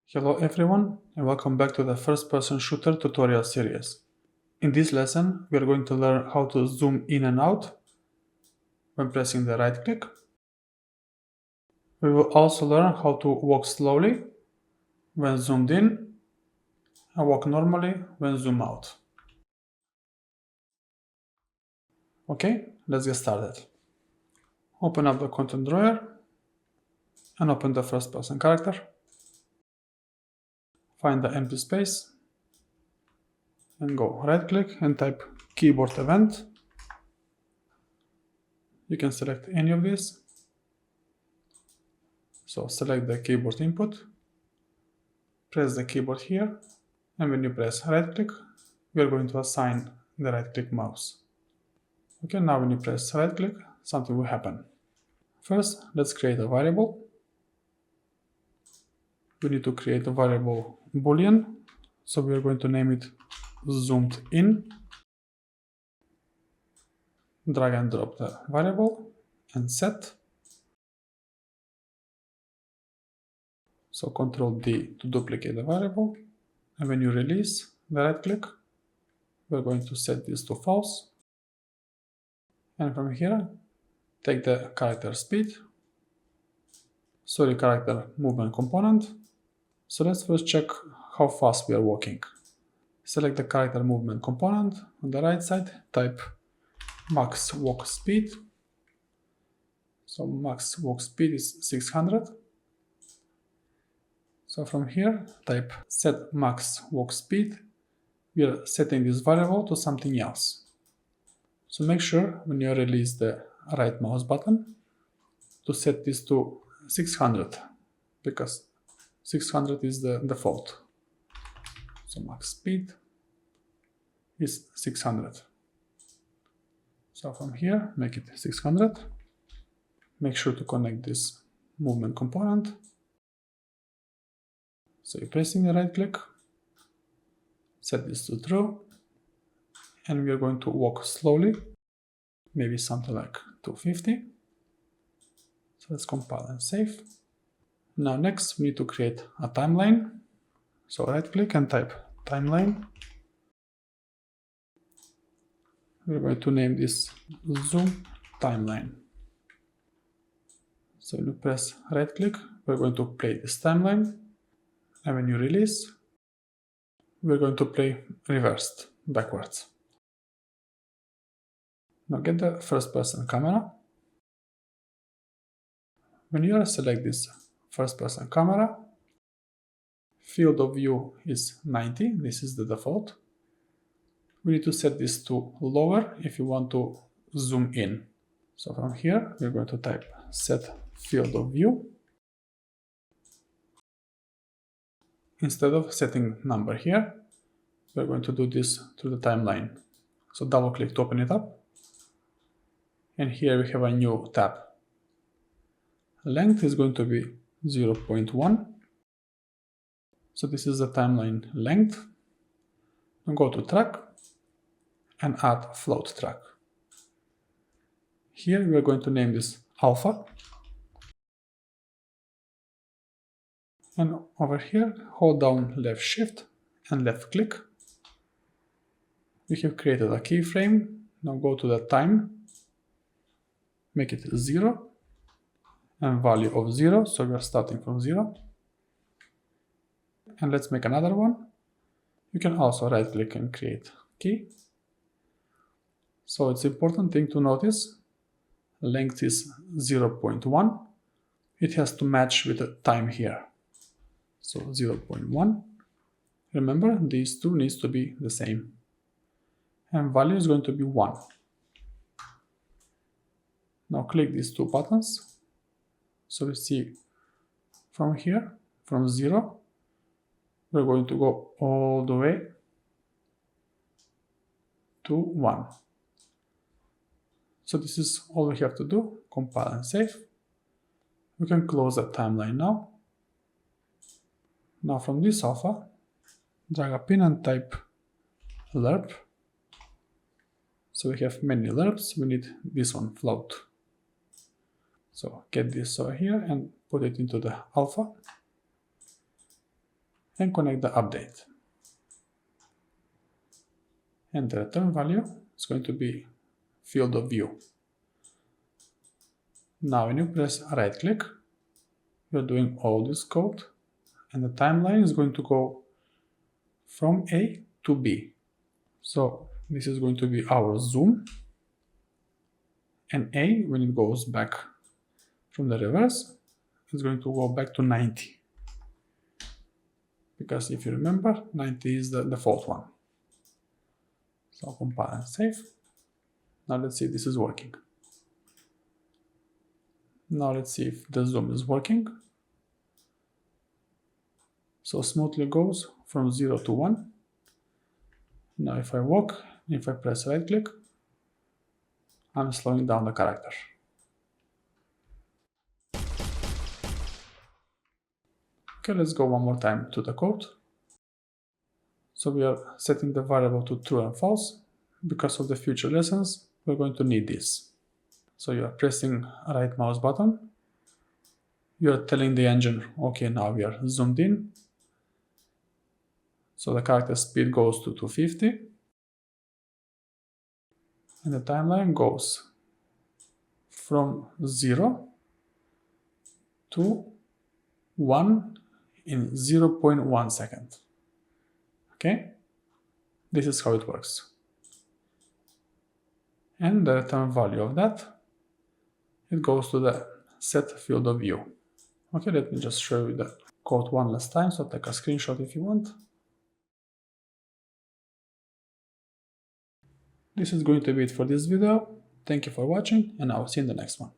Hello everyone and welcome back to the first-person shooter tutorial series. In this lesson, we are going to learn how to zoom in and out when pressing the right click. We will also learn how to walk slowly when zoomed in and walk normally when zoomed out. Okay, let's get started. Open up the content drawer and open the first-person character. Find the empty space and go right click and type keyboard event. You can select any of these. So select the keyboard input, press the keyboard here, and when you press right click, we are going to assign the right click mouse. Okay, now when you press right click, something will happen. First, let's create a variable. We need to create a variable boolean, so we are going to name it zoomed in. Drag and drop the variable and set. So Ctrl D to duplicate the variable, and when you release the right click, we're going to set this to false. And from here, take the character speed, character movement component. So let's first check how fast we are walking. Select the character movement component on the right side, type max walk speed. So max walk speed is 600. So from here, type set max walk speed. We are setting this variable to something else. So make sure when you release the right mouse button to set this to 600, because 600 is the default. So max speed is 600. So from here, make it 600. Make sure to connect this movement component. So you're pressing the right click, set this to true, and we are going to walk slowly, maybe something like 250. So let's compile and save. Now next we need to create a timeline. So right click and type timeline. We're going to name this zoom timeline. So when you press right click, we're going to play this timeline, and when you release, we're going to play reversed, backwards. Now get the first person camera. When you select this first person camera, field of view is 90, this is the default. We need to set this to lower if you want to zoom in. So from here, we're going to type set field of view. Instead of setting number here, we're going to do this through the timeline. So double click to open it up. And here we have a new tab. Length is going to be 0.1. So this is the timeline length. And go to track and add float track. Here we are going to name this alpha. And over here, hold down left shift and left click. We have created a keyframe. Now go to the time. Make it 0 and value of 0, so we are starting from 0. And let's make another one. You can also right click and create key. So it's important thing to notice, length is 0.1. It has to match with the time here. So 0.1. Remember, these two needs to be the same. And value is going to be 1. Now click these two buttons. So we see from here, from 0, we're going to go all the way to 1. So this is all we have to do. Compile and save. We can close the timeline now. Now from this alpha, drag a pin and type lerp. So we have many lerps. We need this one, float. So get this over here and put it into the alpha. and connect the update. And the return value is going to be field of view. Now when you press right click, you're doing all this code, and the timeline is going to go from A to B. So this is going to be our zoom, and A, when it goes back from the reverse, is going to go back to 90. Because if you remember, 90 is the default one. So compile and save. Now let's see if this is working. Now let's see if the zoom is working. So smoothly goes from 0 to 1. Now if I walk, if I press right click, I'm slowing down the character. Okay, let's go one more time to the code. So we are setting the variable to true and false. Because of the future lessons, we're going to need this. So you are pressing right mouse button. You are telling the engine, okay, now we are zoomed in. So the character speed goes to 250. And the timeline goes from 0 to 1 in 0.1 second. Okay? This is how it works. And the return value of that, it goes to the set field of view. Okay, let me just show you the code one last time, so take a screenshot if you want. This is going to be it for this video. Thank you for watching, and I will see you in the next one.